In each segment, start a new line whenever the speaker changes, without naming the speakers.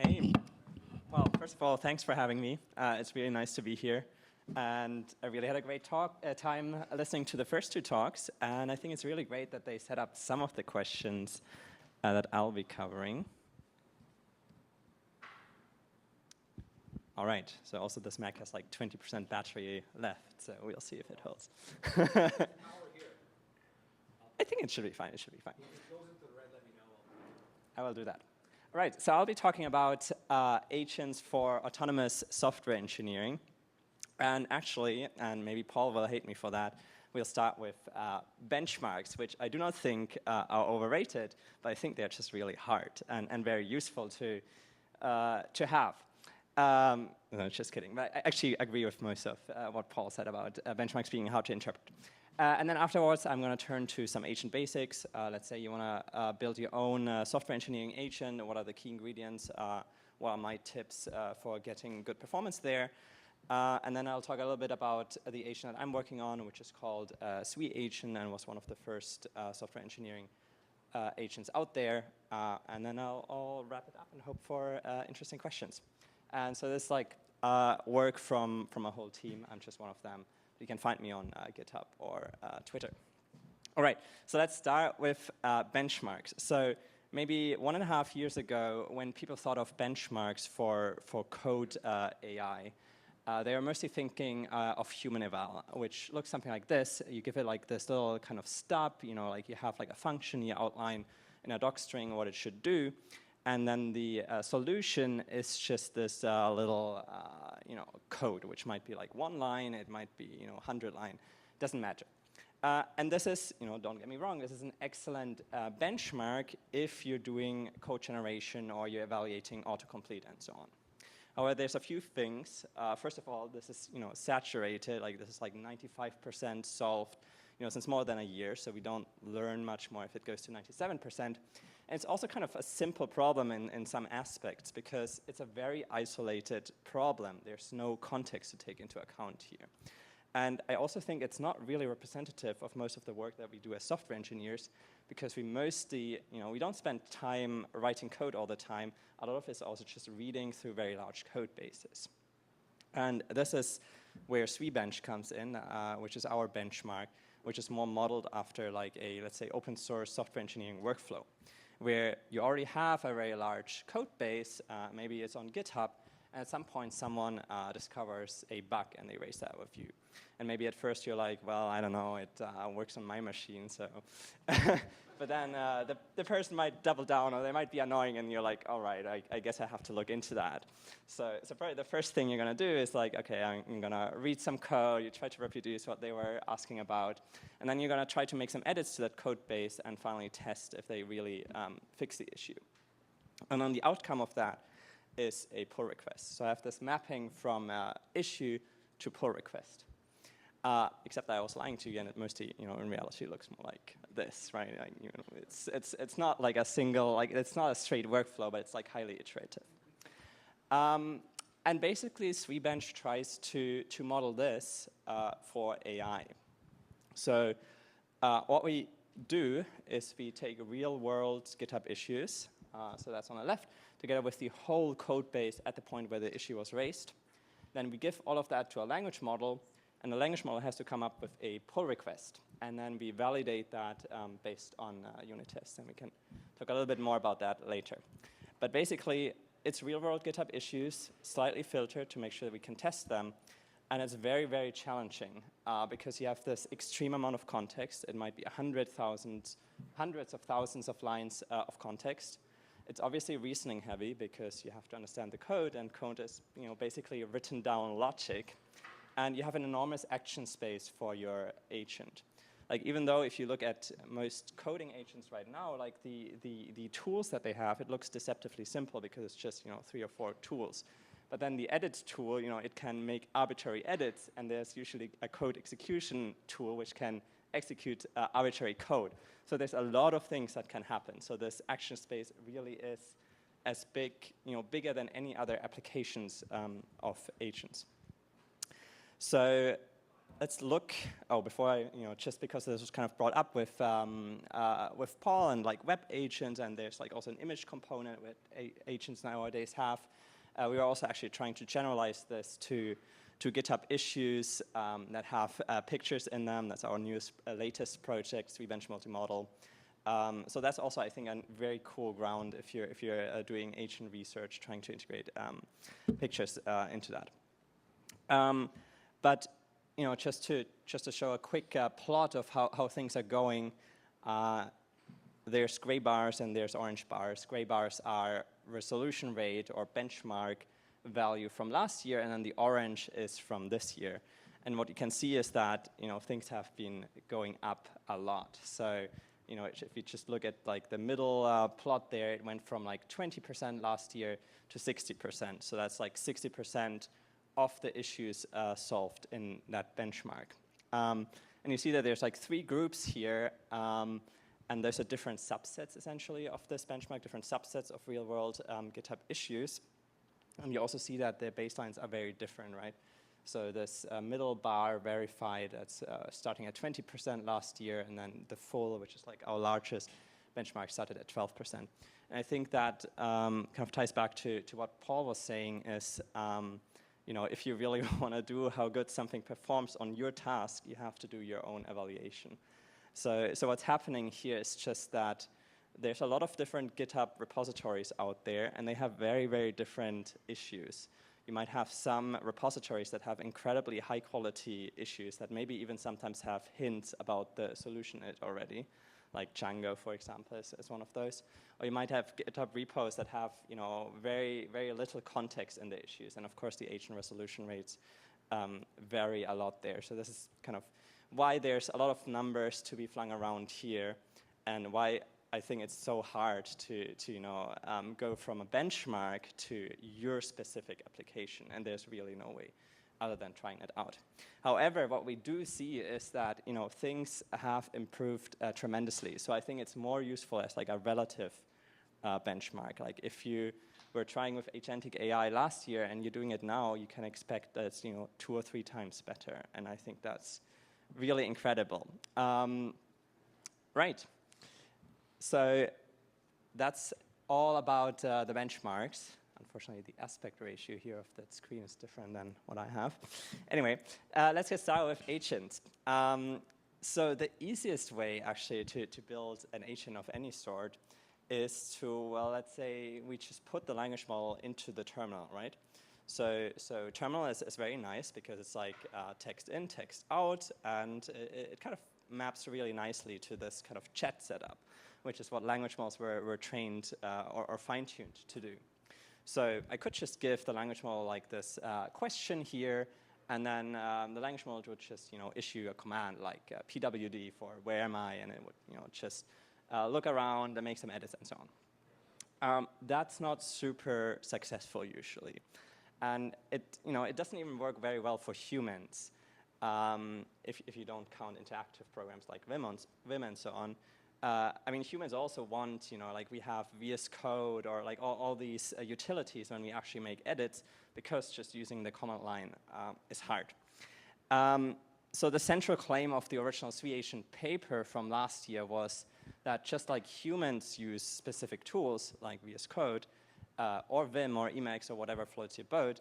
Hey. Well, first of all, thanks for having me. It's really nice to be here. And I really had a great time listening to the first two talks. And I think it's really great that they set up some of the questions that I'll be covering. All right. So also this Mac has like 20% battery left. So we'll see if it holds. I think it should be fine. It should be fine.
If it goes into the red, let me know.
I will do that. All right, so I'll be talking about agents for autonomous software engineering. And actually, and maybe Paul will hate me for that, we'll start with benchmarks, which I do not think are overrated, but I think they're just really hard and very useful to have. No, just kidding. But I actually agree with most of what Paul said about benchmarks being hard to interpret. And then afterwards, I'm going to turn to some agent basics. Let's say you want to build your own software engineering agent. What are the key ingredients? What are my tips for getting good performance there? And then I'll talk a little bit about the agent that I'm working on, which is called SWE-agent and was one of the first software engineering agents out there. And then I'll wrap it up and hope for interesting questions. And so this is like work from a whole team. I'm just one of them. You can find me on GitHub or Twitter. All right, so let's start with benchmarks. So maybe 1.5 years ago, when people thought of benchmarks for code AI, they were mostly thinking of human eval, which looks something like this. You give it like this little kind of stub, you know, like you have like a function, you outline in a doc string what it should do. And then the solution is just this little, code, which might be like 1 line, it might be, 100 line, doesn't matter. And this is, don't get me wrong, this is an excellent benchmark if you're doing code generation or you're evaluating autocomplete and so on. However, there's a few things. First of all, this is, saturated, like this is like 95% solved, since more than a year, so we don't learn much more if it goes to 97%. And it's also kind of a simple problem in some aspects because it's a very isolated problem. There's no context to take into account here. And I also think it's not really representative of most of the work that we do as software engineers because we mostly, we don't spend time writing code all the time. A lot of it is also just reading through very large code bases. And this is where SWE-bench comes in, which is our benchmark, which is more modeled after like a, let's say, open source software engineering workflow, where you already have a very large code base, maybe it's on GitHub, and at some point someone discovers a bug and they raise that with you. And maybe at first you're like, well, I don't know, it works on my machine, so. But then the person might double down or they might be annoying and you're like, all right, I guess I have to look into that. So probably the first thing you're gonna do is like, okay, I'm gonna read some code, you try to reproduce what they were asking about, and then you're gonna try to make some edits to that code base and finally test if they really fix the issue. And then the outcome of that is a pull request. So I have this mapping from issue to pull request. Except I was lying to you, and it mostly, in reality, looks more like this, right? Like, it's not like a single, like it's not a straight workflow, but it's like highly iterative. And basically, SWE-bench tries to model this for AI. So what we do is we take real-world GitHub issues, so that's on the left, together with the whole code base at the point where the issue was raised. Then we give all of that to a language model, and the language model has to come up with a pull request. And then we validate that based on unit tests. And we can talk a little bit more about that later. But basically, it's real-world GitHub issues, slightly filtered to make sure that we can test them. And it's very, very challenging because you have this extreme amount of context. It might be hundreds of thousands of lines of context. It's obviously reasoning heavy because you have to understand the code, and code is basically written down logic. And you have an enormous action space for your agent. Like even though if you look at most coding agents right now, like the tools that they have, it looks deceptively simple because it's just 3 or 4 tools. But then the edit tool, it can make arbitrary edits, and there's usually a code execution tool which can execute arbitrary code. So there's a lot of things that can happen. So this action space really is as big, bigger than any other applications of agents. So let's look. Oh, before I, just because this was kind of brought up with Paul and like web agents, and there's like also an image component that agents nowadays have. We are also actually trying to generalize this to GitHub issues that have pictures in them. That's our newest, latest project, SWE-agent multimodal. So that's also, I think, a very cool ground if you're doing agent research, trying to integrate pictures into that. But just to show a quick plot of how things are going, there's gray bars and there's orange bars. Gray bars are resolution rate or benchmark value from last year, and then the orange is from this year. And what you can see is that things have been going up a lot. So if you just look at like the middle plot there, it went from like 20% last year to 60%. So that's like 60% of the issues solved in that benchmark. And you see that there's like 3 groups here, and there's a different subsets essentially of this benchmark, different subsets of real-world GitHub issues. And you also see that the baselines are very different, right? So this middle bar verified, that's starting at 20% last year, and then the full, which is like our largest benchmark, started at 12%. And I think that kind of ties back to what Paul was saying is, if you really want to do how good something performs on your task, you have to do your own evaluation. So what's happening here is just that there's a lot of different GitHub repositories out there, and they have very, very different issues. You might have some repositories that have incredibly high-quality issues that maybe even sometimes have hints about the solution already, like Django, for example, is one of those. Or you might have GitHub repos that have very, very little context in the issues. And of course, the agent resolution rates vary a lot there. So this is kind of why there's a lot of numbers to be flung around here, and why I think it's so hard to go from a benchmark to your specific application, and there's really no way other than trying it out. However, what we do see is that things have improved tremendously. So I think it's more useful as like a relative benchmark. Like if you were trying with agentic AI last year and you're doing it now, you can expect that it's 2 or 3 times better, and I think that's really incredible. Right. So that's all about the benchmarks. Unfortunately, the aspect ratio here of that screen is different than what I have. Anyway, let's get started with agents. So the easiest way, actually, to build an agent of any sort is to, well, let's say we just put the language model into the terminal, right? So terminal is very nice because it's like text in, text out, and it kind of maps really nicely to this kind of chat setup, which is what language models were trained or fine-tuned to do. So I could just give the language model like this question here, and then the language model would just issue a command like pwd for where am I, and it would just look around and make some edits and so on. That's not super successful usually, and it doesn't even work very well for humans if you don't count interactive programs like Vim and so on. I mean, humans also want, like we have VS Code or like all these utilities when we actually make edits, because just using the command line is hard. So the central claim of the original SWE-agent paper from last year was that just like humans use specific tools like VS Code or Vim or Emacs or whatever floats your boat,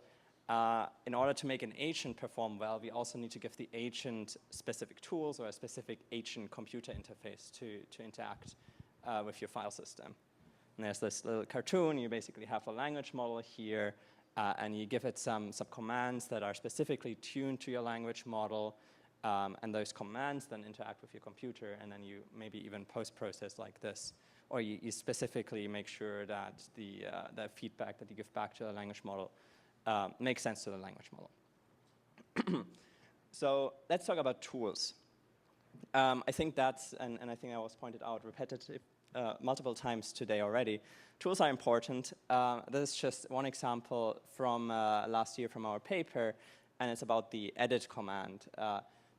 in order to make an agent perform well, we also need to give the agent specific tools or a specific agent computer interface to interact with your file system. And there's this little cartoon. You basically have a language model here, and you give it some commands that are specifically tuned to your language model, and those commands then interact with your computer, and then you maybe even post-process like this. Or you specifically make sure that the feedback that you give back to the language model makes sense to the language model. So let's talk about tools. I think that's, and I think that was pointed out multiple times today already, tools are important. This is just one example from last year from our paper, and it's about the edit command.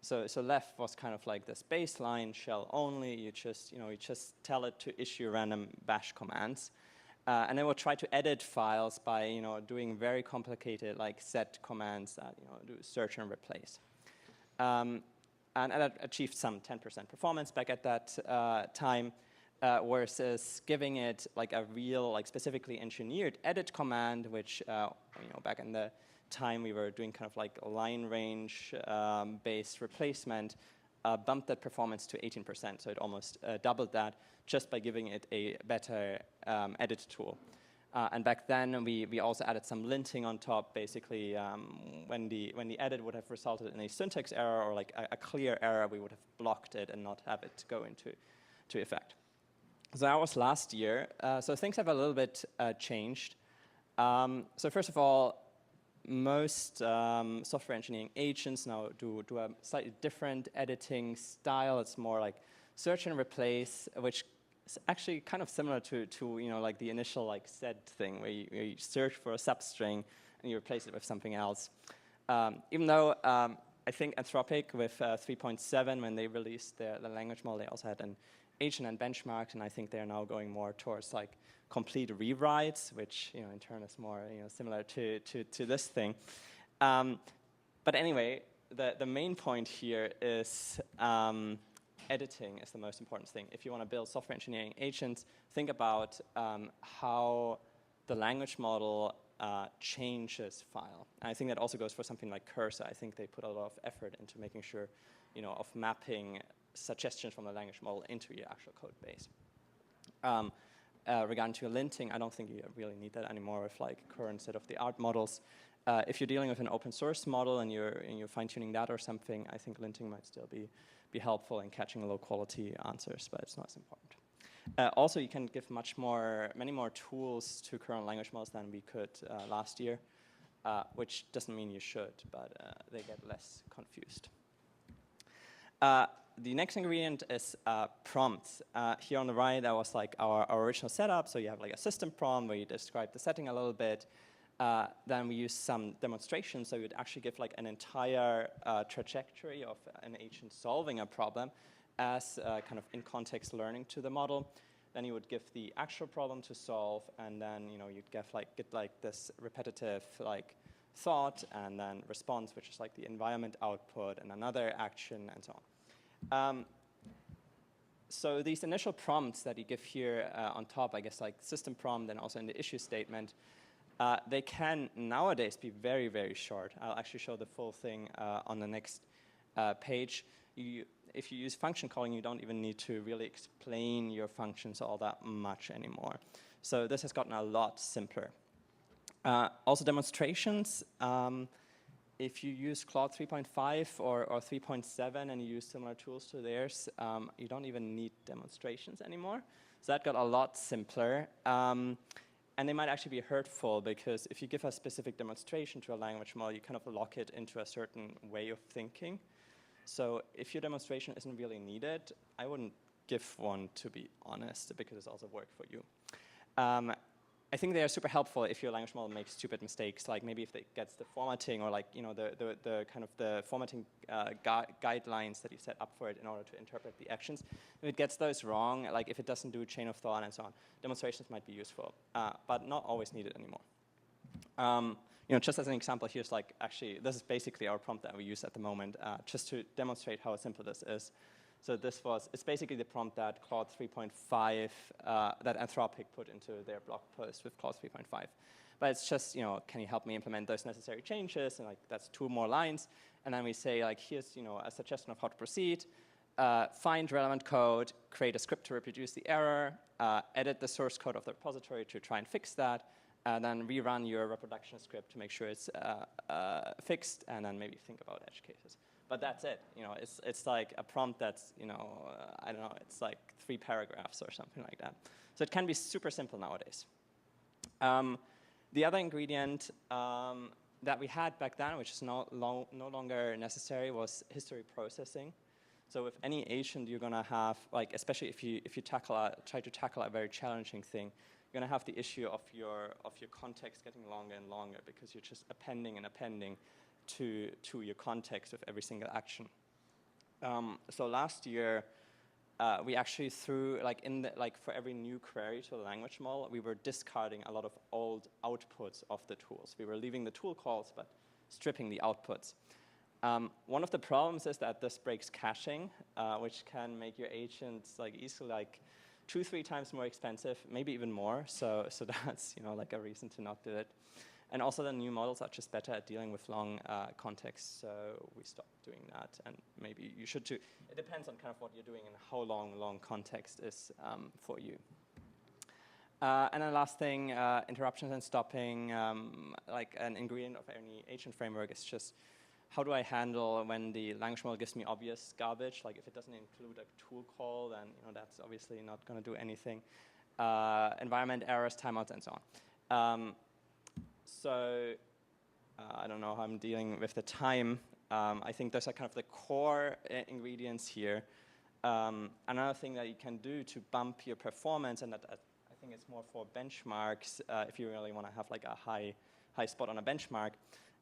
So left was kind of like this baseline shell only. You just tell it to issue random bash commands. And it will try to edit files by doing very complicated like set commands that do search and replace. And it achieved some 10% performance back at that time, versus giving it like a real, like specifically engineered edit command, which back in the time we were doing kind of like a line range based replacement, bumped that performance to 18%. So it almost doubled that just by giving it a better edit tool. And back then, we also added some linting on top. Basically, when the edit would have resulted in a syntax error or like a clear error, we would have blocked it and not have it go into effect. So that was last year. So things have a little bit changed. So first of all, most software engineering agents now do a slightly different editing style. It's more like search and replace, which is actually kind of similar to like the initial like sed thing, where you search for a substring and you replace it with something else. Even though I think Anthropic with 3.7, when they released the language model, they also had an agent and benchmarks, and I think they're now going more towards like complete rewrites, which in turn is more similar to this thing. But anyway, the main point here is editing is the most important thing. If you want to build software engineering agents, think about how the language model changes file. And I think that also goes for something like Cursor. I think they put a lot of effort into making sure, of mapping suggestions from the language model into your actual code base. Regarding to linting, I don't think you really need that anymore with like current state-of-the-art models. If you're dealing with an open source model and you're fine-tuning that or something, I think linting might still be helpful in catching low-quality answers, but it's not as important. Also, you can give many more tools to current language models than we could last year, which doesn't mean you should, but they get less confused. The next ingredient is prompts. Here on the right, that was like our original setup. So you have like a system prompt where you describe the setting a little bit. Then we use some demonstrations. So you'd actually give like an entire trajectory of an agent solving a problem as kind of in-context learning to the model. Then you would give the actual problem to solve, and then you'd get like this repetitive like thought, and then response, which is like the environment output, and another action, and so on. So these initial prompts that you give here on top, I guess like system prompt and also in the issue statement, they can nowadays be very, very short. I'll actually show the full thing on the next page. If you use function calling, you don't even need to really explain your functions all that much anymore. So this has gotten a lot simpler. Also demonstrations. If you use Claude 3.5 or 3.7 and you use similar tools to theirs, you don't even need demonstrations anymore. So that got a lot simpler. And they might actually be hurtful, because if you give a specific demonstration to a language model, you kind of lock it into a certain way of thinking. So if your demonstration isn't really needed, I wouldn't give one, to be honest, because it's also work for you. I think they are super helpful if your language model makes stupid mistakes, like maybe if it gets the formatting or like the kind of the formatting guidelines that you set up for it in order to interpret the actions. If it gets those wrong, like if it doesn't do chain of thought and so on, demonstrations might be useful, but not always needed anymore. Just as an example, here's like actually this is basically our prompt that we use at the moment, just to demonstrate how simple this is. So it's basically the prompt that Claude 3.5, that Anthropic put into their blog post with Claude 3.5. But it's just, can you help me implement those necessary changes? And like, that's 2 more lines. And then we say, like, here's, a suggestion of how to proceed. Find relevant code, create a script to reproduce the error, edit the source code of the repository to try and fix that, and then rerun your reproduction script to make sure it's fixed, and then maybe think about edge cases. But that's it. It's like a prompt that's, I don't know, it's like 3 paragraphs or something like that. So it can be super simple nowadays. The other ingredient that we had back then, which is no longer necessary, was history processing. So with any agent, you're going to have, like, especially if you try to tackle a very challenging thing, you're going to have the issue of your context getting longer and longer, because you're just appending and appending to your context of every single action. So last year, we actually threw, for every new query to the language model, we were discarding a lot of old outputs of the tools. We were leaving the tool calls, but stripping the outputs. One of the problems is that this breaks caching, which can make your agents like easily like 2-3 times more expensive, maybe even more. So that's like a reason to not do it. And also the new models are just better at dealing with long contexts, so we stopped doing that. And maybe you should too. It depends on kind of what you're doing and how long context is for you. And then last thing, interruptions and stopping. Like an ingredient of any agent framework is just how do I handle when the language model gives me obvious garbage? Like if it doesn't include a tool call, then that's obviously not going to do anything. Environment errors, timeouts, and so on. So I don't know how I'm dealing with the time. I think those are kind of the core ingredients here. Another thing that you can do to bump your performance, and that I think it's more for benchmarks, if you really want to have like a high spot on a benchmark,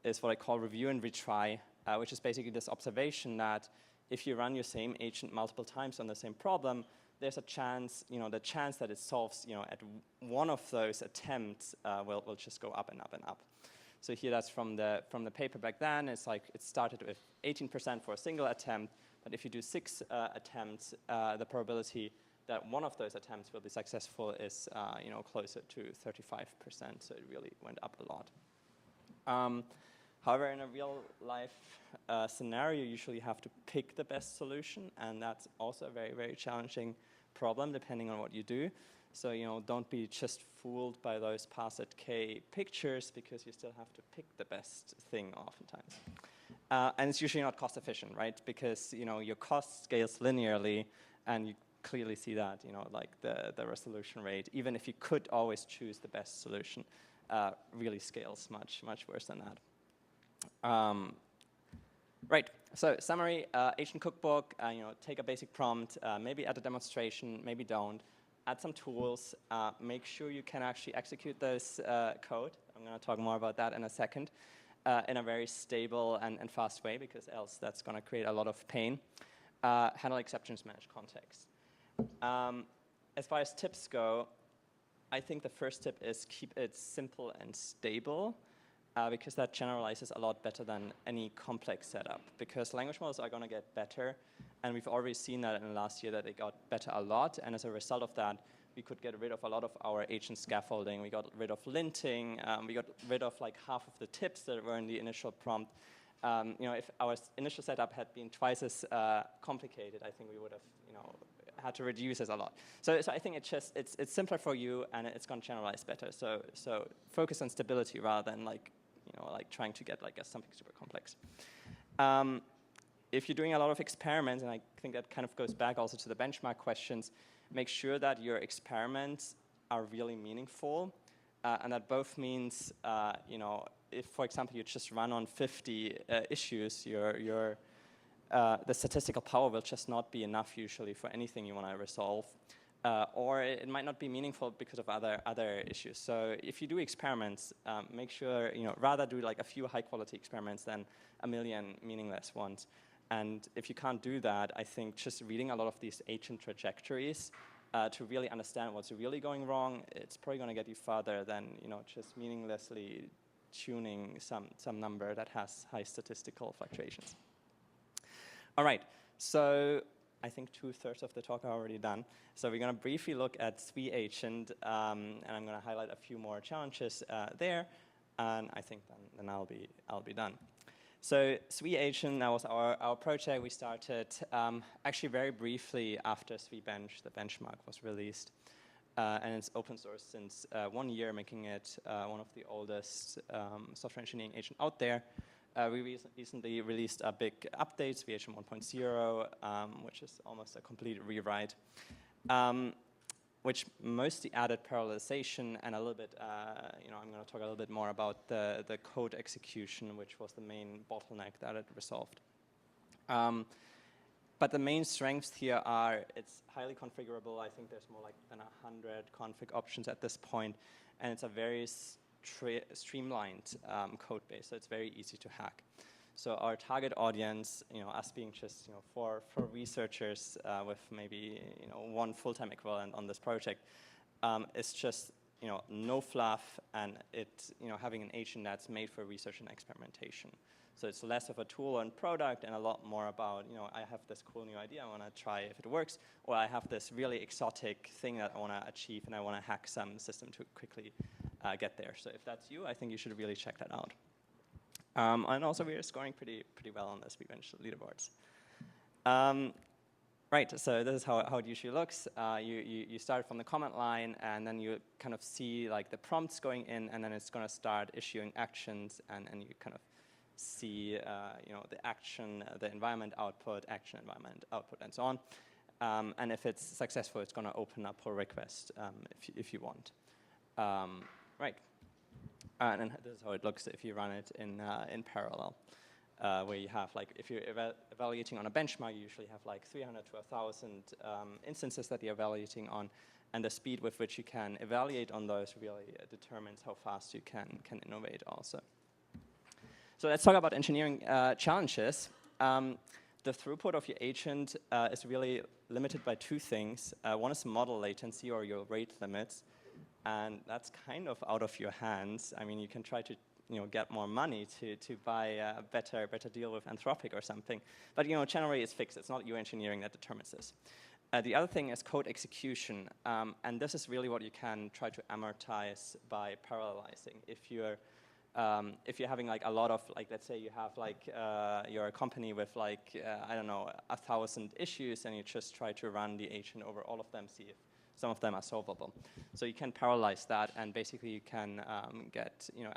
is what I call review and retry, which is basically this observation that if you run your same agent multiple times on the same problem, there's a chance, the chance that it solves, at one of those attempts will just go up and up and up. So here that's from the paper back then. It's like it started with 18% for a single attempt, but if you do 6 attempts, the probability that one of those attempts will be successful is closer to 35%. So it really went up a lot. However, in a real life scenario, you usually have to pick the best solution, and that's also a very, very challenging problem depending on what you do. So, don't be just fooled by those pass at K pictures, because you still have to pick the best thing oftentimes. And it's usually not cost efficient, right? Because, your cost scales linearly, and you clearly see that, like the resolution rate, even if you could always choose the best solution, really scales much, much worse than that. Right, so summary, agent cookbook, take a basic prompt, maybe add a demonstration, maybe don't, add some tools, make sure you can actually execute this code. I'm going to talk more about that in a second, in a very stable and fast way, because else that's going to create a lot of pain. Handle exceptions, manage context. As far as tips go, I think the first tip is keep it simple and stable. Because that generalizes a lot better than any complex setup. Because language models are going to get better, and we've already seen that in the last year that they got better a lot, and as a result of that, we could get rid of a lot of our agent scaffolding. We got rid of linting. We got rid of like half of the tips that were in the initial prompt. If our initial setup had been twice as complicated, I think we would have, had to reduce it a lot. So I think it's simpler for you, and it's going to generalize better. So focus on stability rather than like trying to get like something super complex. If you're doing a lot of experiments, and I think that kind of goes back also to the benchmark questions, make sure that your experiments are really meaningful, and that both means, if, for example, you just run on 50 issues, the statistical power will just not be enough usually for anything you want to resolve. Or it might not be meaningful because of other issues. So if you do experiments, make sure, rather do like a few high-quality experiments than a million meaningless ones. And if you can't do that, I think just reading a lot of these agent trajectories to really understand what's really going wrong, it's probably going to get you farther than just meaninglessly tuning some number that has high statistical fluctuations. All right, so I think 2/3 of the talk are already done. So we're going to briefly look at SWE-agent, and I'm going to highlight a few more challenges there, and I think then I'll be done. So SWE-agent, that was our project. We started actually very briefly after SWE-bench, the benchmark was released, and it's open source since 1 year, making it one of the oldest software engineering agent out there. We recently released a big update, SWE-agent 1.0, which is almost a complete rewrite, which mostly added parallelization and a little bit, I'm going to talk a little bit more about the code execution, which was the main bottleneck that it resolved. But the main strengths here are it's highly configurable. I think there's more like than 100 config options at this point, and it's a very streamlined code base, so it's very easy to hack. So our target audience, us being just for researchers with maybe one full-time equivalent on this project, is just no fluff, and it having an agent that's made for research and experimentation. So it's less of a tool and product and a lot more about, I have this cool new idea, I want to try if it works, or I have this really exotic thing that I want to achieve and I want to hack some system to quickly get there. So if that's you, I think you should really check that out. And also we are scoring pretty well on the SWE-bench leaderboards. Right, so this is how it usually looks. You start from the comment line, and then you kind of see like the prompts going in, and then it's going to start issuing actions, and you kind of see the action, the environment output, action environment output, and so on. And if it's successful, it's going to open a pull request if you want. Right, and then this is how it looks if you run it in parallel. Where you have, like, if you're evaluating on a benchmark, you usually have like 300 to 1,000 instances that you're evaluating on, and the speed with which you can evaluate on those really determines how fast you can innovate also. So let's talk about engineering challenges. The throughput of your agent is really limited by two things. One is model latency, or your rate limits, and that's kind of out of your hands. I mean, you can try to get more money to buy a better deal with Anthropic or something. But generally it's fixed. It's not you engineering that determines this. The other thing is code execution, and this is really what you can try to amortize by parallelizing. If you're having like a lot of, like, let's say you have like you're a company with like I don't know, 1,000 issues, and you just try to run the agent over all of them, see if some of them are solvable. So you can parallelize that, and basically you can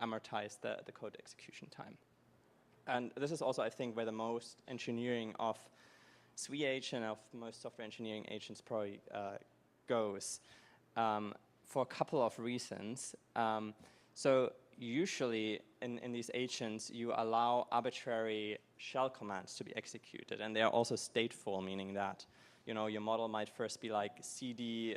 amortize the code execution time. And this is also, I think, where the most engineering of SWE-agent, of most software engineering agents probably goes, for a couple of reasons. So usually in these agents, you allow arbitrary shell commands to be executed, and they are also stateful, meaning that your model might first be like cd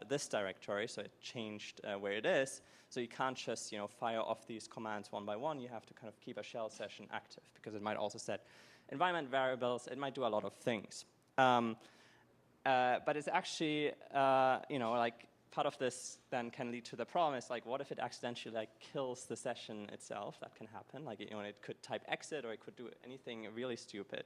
this directory, so it changed where it is. So you can't just fire off these commands one by one. You have to kind of keep a shell session active, because it might also set environment variables. It might do a lot of things. But it's actually like part of this then can lead to the problem is like, what if it accidentally like kills the session itself? That can happen. Like it could type exit, or it could do anything really stupid.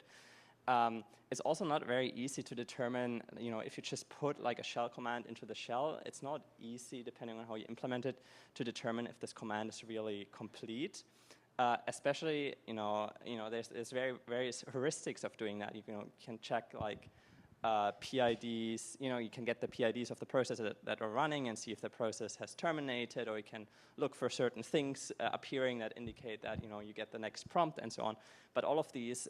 It's also not very easy to determine, if you just put like a shell command into the shell, it's not easy, depending on how you implement it, to determine if this command is really complete. Especially, there's various heuristics of doing that. You can check like PIDs, you can get the PIDs of the process that are running and see if the process has terminated, or you can look for certain things appearing that indicate that, you get the next prompt and so on. But all of these,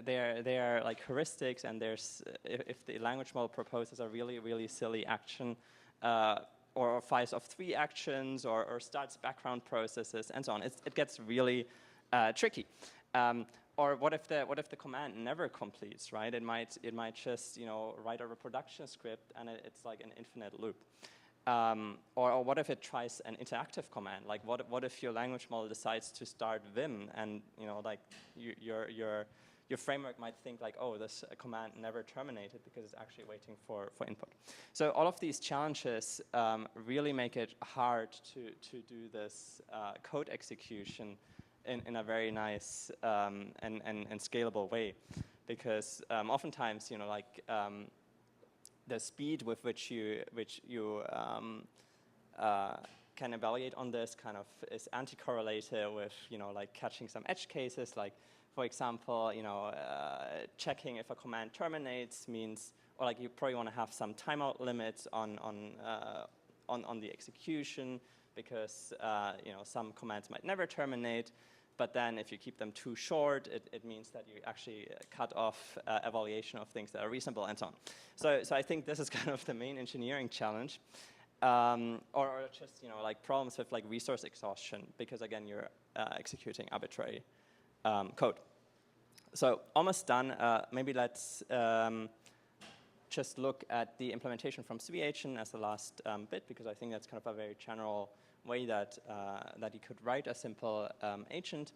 they are like heuristics, and there's, if the language model proposes a really, really silly action, or fires off 3 actions, or starts background processes, and so on, it gets really tricky. Or what if the command never completes, right? It might just write a reproduction script, and it's like an infinite loop. Or what if it tries an interactive command? Like what if your language model decides to start Vim, and like your framework might think like, oh, this command never terminated because it's actually waiting for input. So all of these challenges really make it hard to do this code execution in a very nice and scalable way, because oftentimes the speed with which you can evaluate on this kind of is anti-correlated with like catching some edge cases. Like, for example, checking if a command terminates means, or like you probably want to have some timeout limits on the execution, because some commands might never terminate. But then if you keep them too short, it means that you actually cut off evaluation of things that are reasonable, and so on. So I think this is kind of the main engineering challenge. Or just like problems with like resource exhaustion, because again you're executing arbitrary code. So almost done. Maybe let's just look at the implementation from SWE-agent as the last bit, because I think that's kind of a very general way that you could write a simple agent.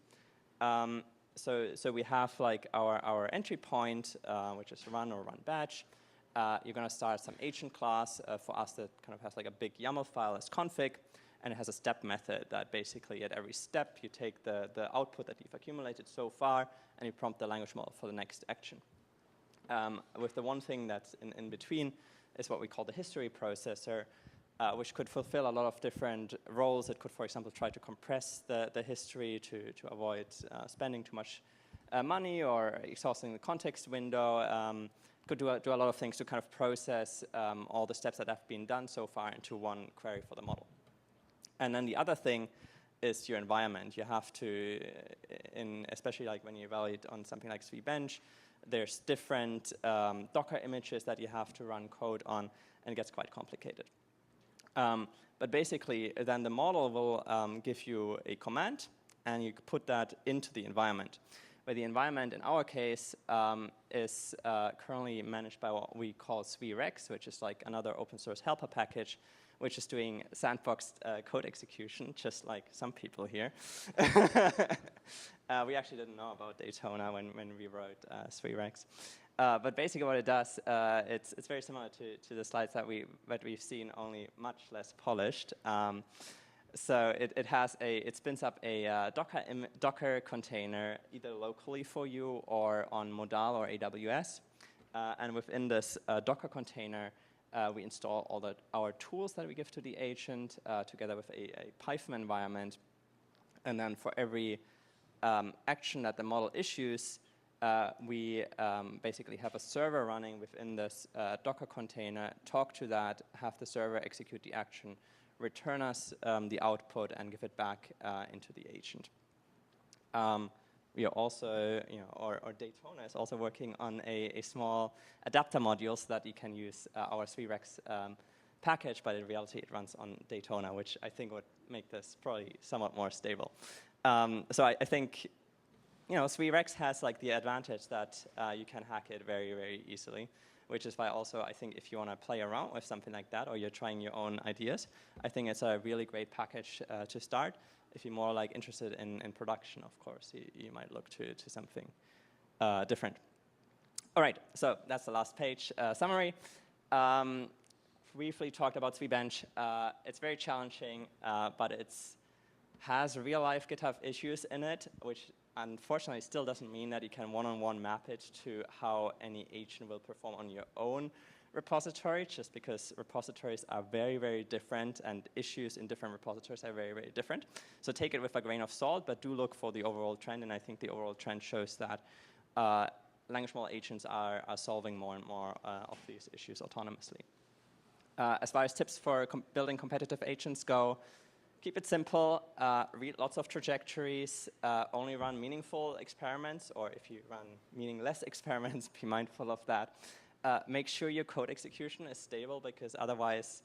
So we have like our entry point, which is run or run batch. You're going to start some agent class. For us, that kind of has like a big YAML file as config. and it has a step method that basically at every step you take the output that you've accumulated so far and you prompt the language model for the next action. With the one thing that's in between is what we call the history processor, which could fulfill a lot of different roles. It could, for example, try to compress the history to avoid spending too much money or exhausting the context window. Could do a lot of things to kind of process all the steps that have been done so far into one query for the model. And then the other thing is your environment. You have to, especially like when you evaluate on something like SWE-bench, there's different Docker images that you have to run code on, and it gets quite complicated. But basically, then the model will give you a command, and you put that into the environment. Where the environment, in our case, is currently managed by what we call SWE-rex, which is like another open source helper package, which is doing sandboxed code execution, just like some people here. We actually didn't know about Daytona when we wrote SWE-rex. But basically what it does, it's very similar to the slides that we've seen, only much less polished. So it spins up a Docker container either locally for you or on Modal or AWS. And within this Docker container, we install all our tools that we give to the agent together with a Python environment. And then for every action that the model issues, we basically have a server running within this Docker container, talk to that, have the server execute the action, return us the output, and give it back into the agent. We are also, or Daytona is also working on a small adapter module so that you can use our SWE-rex package, but in reality it runs on Daytona, which I think would make this probably somewhat more stable. So I think, SWE-rex has like the advantage that you can hack it very, very easily, which is why also I think if you want to play around with something like that or you're trying your own ideas, I think it's a really great package to start. If you're more like interested in production, of course, you might look to something different. All right, so that's the last page summary. Briefly talked about SWE-bench. It's very challenging, but it has real-life GitHub issues in it, which unfortunately still doesn't mean that you can one-on-one map it to how any agent will perform on your own repository, just because repositories are very, very different and issues in different repositories are very, very different. So take it with a grain of salt, but do look for the overall trend, and I think the overall trend shows that language model agents are solving more and more of these issues autonomously. As far as tips for building competitive agents go, keep it simple, read lots of trajectories, only run meaningful experiments, or if you run meaningless experiments, be mindful of that. Make sure your code execution is stable, because otherwise,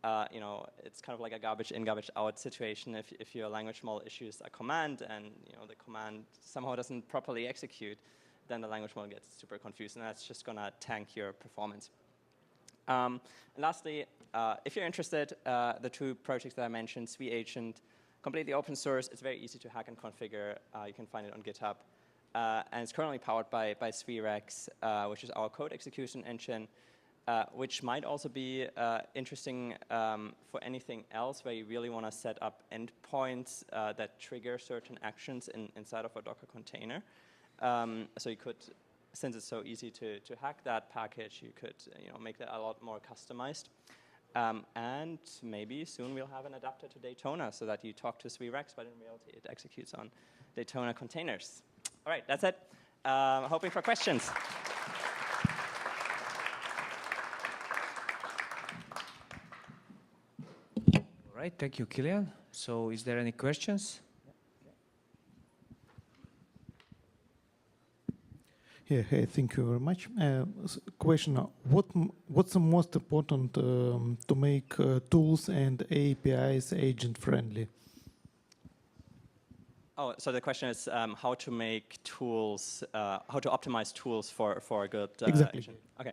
it's kind of like a garbage in, garbage out situation. If your language model issues a command and the command somehow doesn't properly execute, then the language model gets super confused, and that's just going to tank your performance. And lastly, if you're interested, the two projects that I mentioned, SWE-agent, completely open source. It's very easy to hack and configure. You can find it on GitHub. And it's currently powered by SWE-rex, which is our code execution engine, which might also be interesting for anything else where you really want to set up endpoints that trigger certain actions inside of a Docker container. So you could, since it's so easy to hack that package, you could make that a lot more customized. And maybe soon we'll have an adapter to Daytona so that you talk to SWE-rex, but in reality it executes on Daytona containers. All right, that's it. Hoping for questions.
All right, thank you, Kilian. So is there any questions?
Yeah, hey, thank you very much. Question, what's the most important to make tools and APIs agent-friendly?
Oh, so the question is how to make tools, how to optimize tools for a good
exactly.
agent. Okay.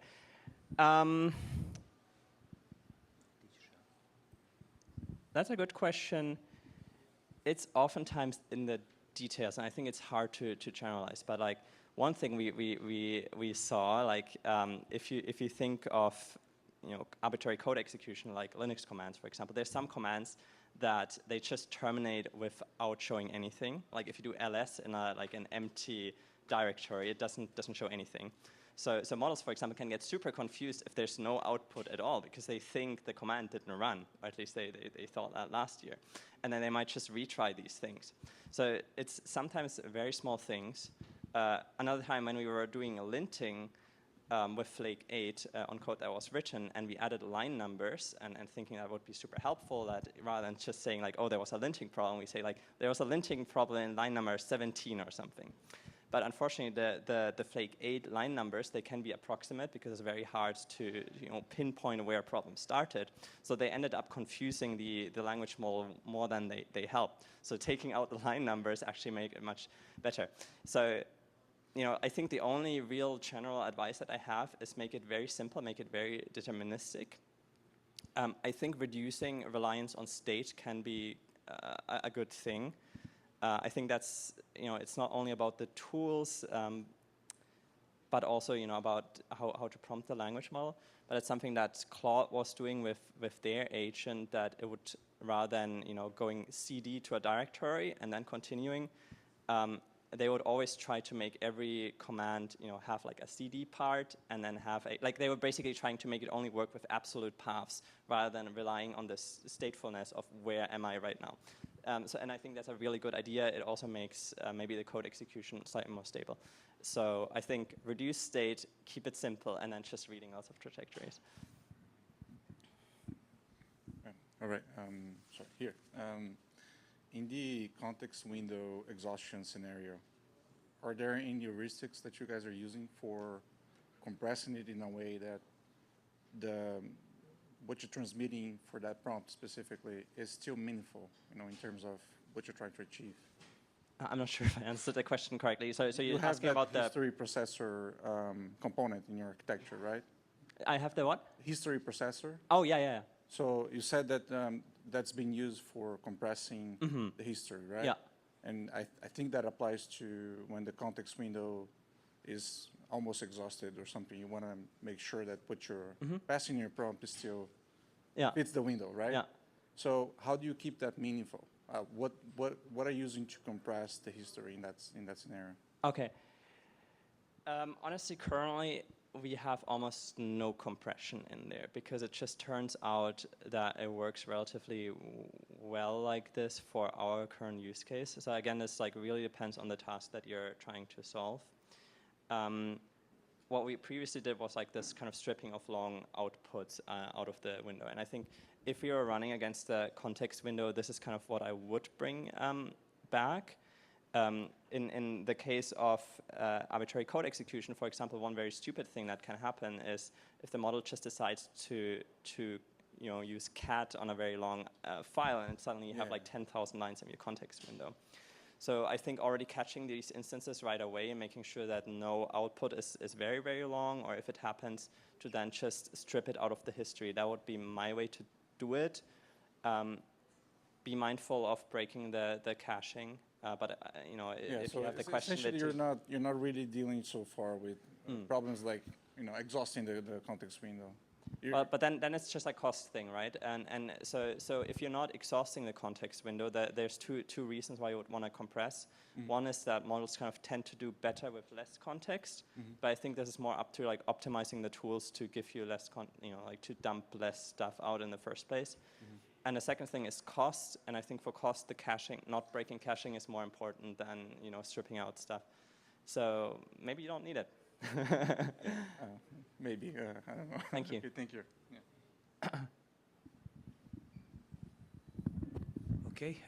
That's a good question. It's oftentimes in the details, and I think it's hard to generalize. But like one thing we saw, like if you think of arbitrary code execution, like Linux commands, for example, there's some commands that they just terminate without showing anything. Like if you do ls in like an empty directory, it doesn't show anything. So models, for example, can get super confused if there's no output at all because they think the command didn't run, or at least they thought that last year. And then they might just retry these things. So it's sometimes very small things. Another time when we were doing a linting with Flake 8 on code that was written, and we added line numbers, and thinking that would be super helpful, that rather than just saying like, oh, there was a linting problem, we say like, there was a linting problem in line number 17 or something. But unfortunately, the Flake 8 line numbers, they can be approximate because it's very hard to pinpoint where a problem started. So they ended up confusing the language model more than they helped. So taking out the line numbers actually make it much better. So I think the only real general advice that I have is make it very simple, make it very deterministic. I think reducing reliance on state can be a good thing. I think that's, it's not only about the tools, but also, about how to prompt the language model. But it's something that Claude was doing with their agent, that it would, rather than, going CD to a directory and then continuing, they would always try to make every command, have like a CD part, and then have like they were basically trying to make it only work with absolute paths rather than relying on this statefulness of where am I right now. And I think that's a really good idea. It also makes maybe the code execution slightly more stable. So I think reduce state, keep it simple, and then just reading lots of trajectories.
All right, so here. In the context window exhaustion scenario, are there any heuristics that you guys are using for compressing it in a way that what you're transmitting for that prompt specifically is still meaningful, in terms of what you're trying to achieve?
I'm not sure if I answered the question correctly. So you're
have
asking about the
history processor component in your architecture, right?
I have the what?
History processor.
Oh, yeah.
So you said that that's been used for compressing the history, right?
Yeah.
And I think that applies to when the context window is almost exhausted or something. You want to make sure that what you're passing in your prompt is still fits the window, right?
Yeah.
So how do you keep that meaningful? What are you using to compress the history in that scenario?
Okay. Honestly, currently, we have almost no compression in there because it just turns out that it works relatively well like this for our current use case. So again, this really depends on the task that you're trying to solve. What we previously did was this kind of stripping of long outputs out of the window. And I think if we were running against the context window, this is kind of what I would bring back. In the case of arbitrary code execution, for example, one very stupid thing that can happen is if the model just decides to use cat on a very long file, and suddenly you have 10,000 lines in your context window. So I think already catching these instances right away and making sure that no output is very, very long, or if it happens, to then just strip it out of the history. That would be my way to do it. Be mindful of breaking the caching. But if you have the question,
essentially you're not really dealing so far with problems like exhausting the context window.
But then it's just a cost thing, right? And so if you're not exhausting the context window, there's two reasons why you would want to compress. One is that models kind of tend to do better with less context, but I think this is more up to optimizing the tools to give you less to dump less stuff out in the first place. And the second thing is cost, and I think for cost, the caching, not breaking caching, is more important than stripping out stuff. So maybe you don't need it.
Maybe I don't know.
Thank you.
Okay, thank you. Yeah.
Okay.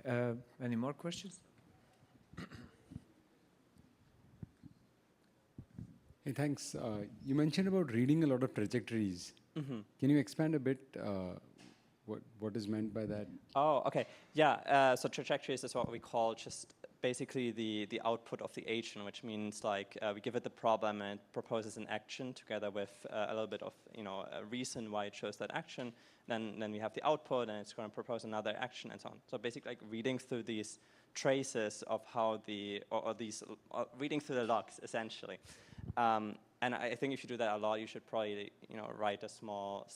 Any more questions?
Hey, thanks. You mentioned about reading a lot of trajectories. Can you expand a bit? What is meant by that?
Oh, okay. Yeah, so trajectories is what we call just basically the output of the agent, which means we give it the problem and it proposes an action together with a little bit of a reason why it chose that action. Then we have the output and it's going to propose another action and so on. So basically reading through these traces of how reading through the logs essentially. And I think if you do that a lot, you should probably write a small,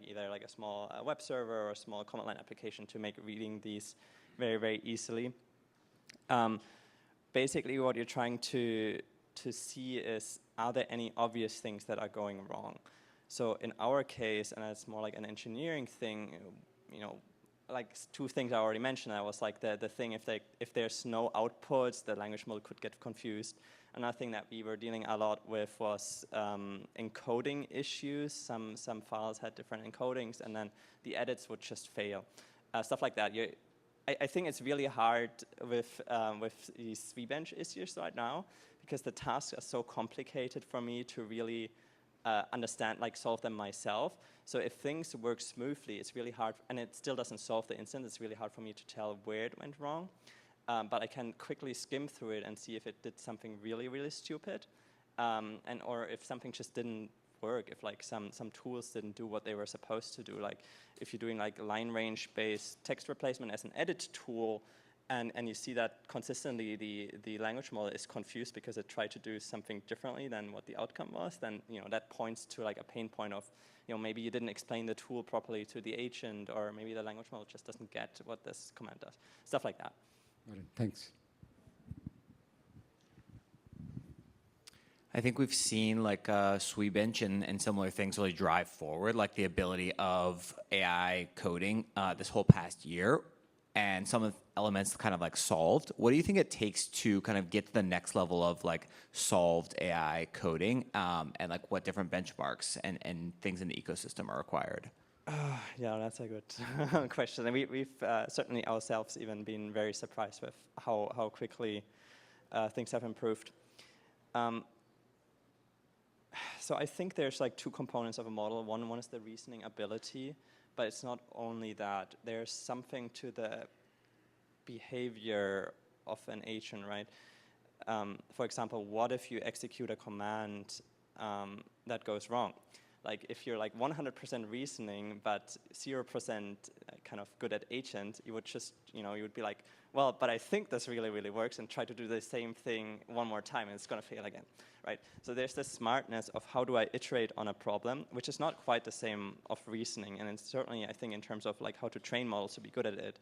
either like a small web server or a small command line application to make reading these very, very easily. Basically, what you're trying to see is, are there any obvious things that are going wrong? So in our case, and it's more like an engineering thing, like two things I already mentioned. I was like the thing, if there's no outputs, the language model could get confused. Another thing that we were dealing a lot with was encoding issues. Some files had different encodings, and then the edits would just fail. Stuff like that. I think it's really hard with these SWE-bench issues right now, because the tasks are so complicated for me to really understand, solve them myself. So if things work smoothly, it's really hard, and it still doesn't solve the instance, it's really hard for me to tell where it went wrong. But I can quickly skim through it and see if it did something really, really stupid, or if something just didn't work, if some tools didn't do what they were supposed to do. Like if you're doing line range-based text replacement as an edit tool, and you see that consistently the language model is confused because it tried to do something differently than what the outcome was, then that points to a pain point of maybe you didn't explain the tool properly to the agent, or maybe the language model just doesn't get what this command does. Stuff like that.
All right, thanks.
I think we've seen SWE-bench and similar things really drive forward, like the ability of AI coding this whole past year, and some of the elements kind of solved. What do you think it takes to kind of get to the next level of solved AI coding, and what different benchmarks and things in the ecosystem are required?
Yeah, that's a good question. And we've certainly ourselves even been very surprised with how quickly things have improved. So I think there's two components of a model. One is the reasoning ability, but it's not only that. There's something to the behavior of an agent, right? For example, what if you execute a command that goes wrong? Like if you're 100% reasoning, but 0% kind of good at agent, you would just, you would be like, well, but I think this really, really works, and try to do the same thing one more time, and it's going to fail again, right? So there's this smartness of how do I iterate on a problem, which is not quite the same of reasoning, and it's certainly, I think, in terms of how to train models to be good at it,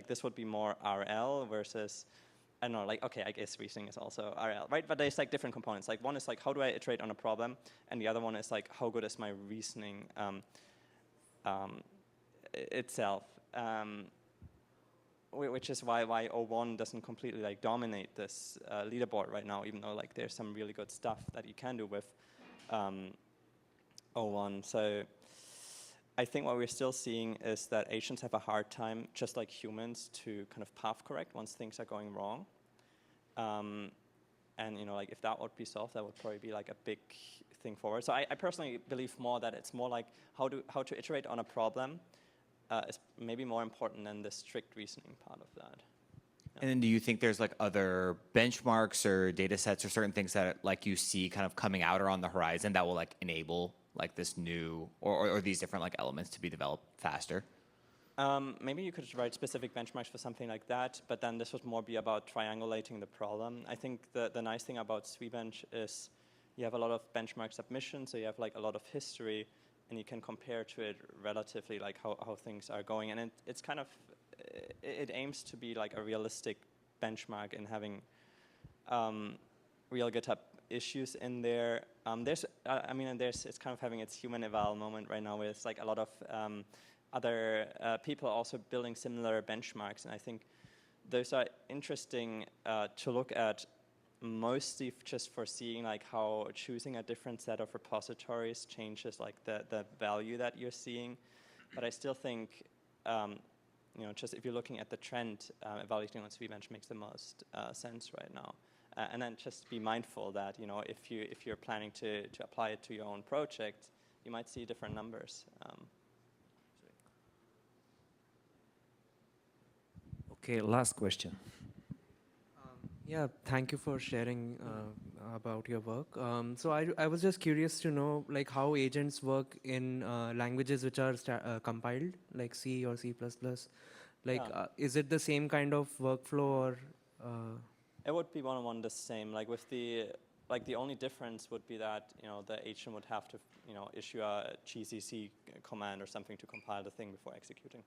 this would be more RL versus, I don't know, okay, I guess reasoning is also RL, right? But there's different components. One is how do I iterate on a problem, and the other one is how good is my reasoning itself, which is why O1 doesn't completely dominate this leaderboard right now, even though there's some really good stuff that you can do with O1. So I think what we're still seeing is that agents have a hard time, just like humans, to kind of path correct once things are going wrong. And if that would be solved, that would probably be a big thing forward. So I personally believe more that it's more how to iterate on a problem is maybe more important than the strict reasoning part of that. Yeah.
And then do you think there's other benchmarks or data sets or certain things that you see kind of coming out or on the horizon that will enable this new or these different elements to be developed faster?
Maybe you could write specific benchmarks for something like that, but then this would more be about triangulating the problem. I think the nice thing about SWE-bench is you have a lot of benchmark submissions, so you have a lot of history, and you can compare to it relatively how things are going. And it's kind of, it aims to be a realistic benchmark in having real GitHub issues in there. It's kind of having its human eval moment right now, where it's a lot of other people also building similar benchmarks, and I think those are interesting to look at, mostly just for seeing how choosing a different set of repositories changes the value that you're seeing. But I still think just if you're looking at the trend, evaluating on SWE-bench makes the most sense right now. And then just be mindful that if you're planning to apply it to your own project, you might see different numbers.
Okay, last question.
Yeah, thank you for sharing about your work. So I was just curious to know how agents work in languages which are compiled, like C or C++. Is it the same kind of workflow, or?
It would be one-on-one the same. With the like the only difference would be that the agent would have to issue a GCC command or something to compile the thing before executing.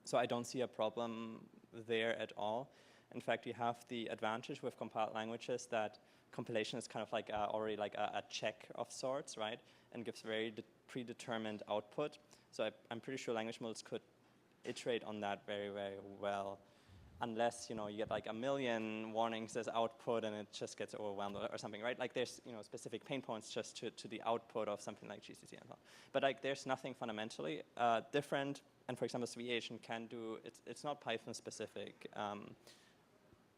So I don't see a problem there at all. In fact, you have the advantage with compiled languages that compilation is kind of like already like a check of sorts, right? And gives very predetermined output. So I'm pretty sure language models could iterate on that very, very well, unless you get like a million warnings as output and it just gets overwhelmed or something, right? Like there's specific pain points just to the output of something like GCC and so on. But like there's nothing fundamentally different. And for example, SWE-agent can do it's not Python specific.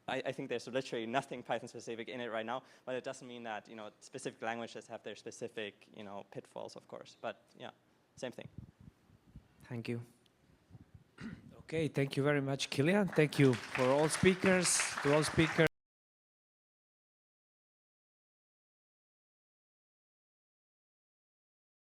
I think there's literally nothing Python specific in it right now, but it doesn't mean that specific languages have their specific pitfalls, of course. But yeah, same thing.
Thank you.
Okay, thank you very much, Kilian. Thank you for all speakers, to all speakers.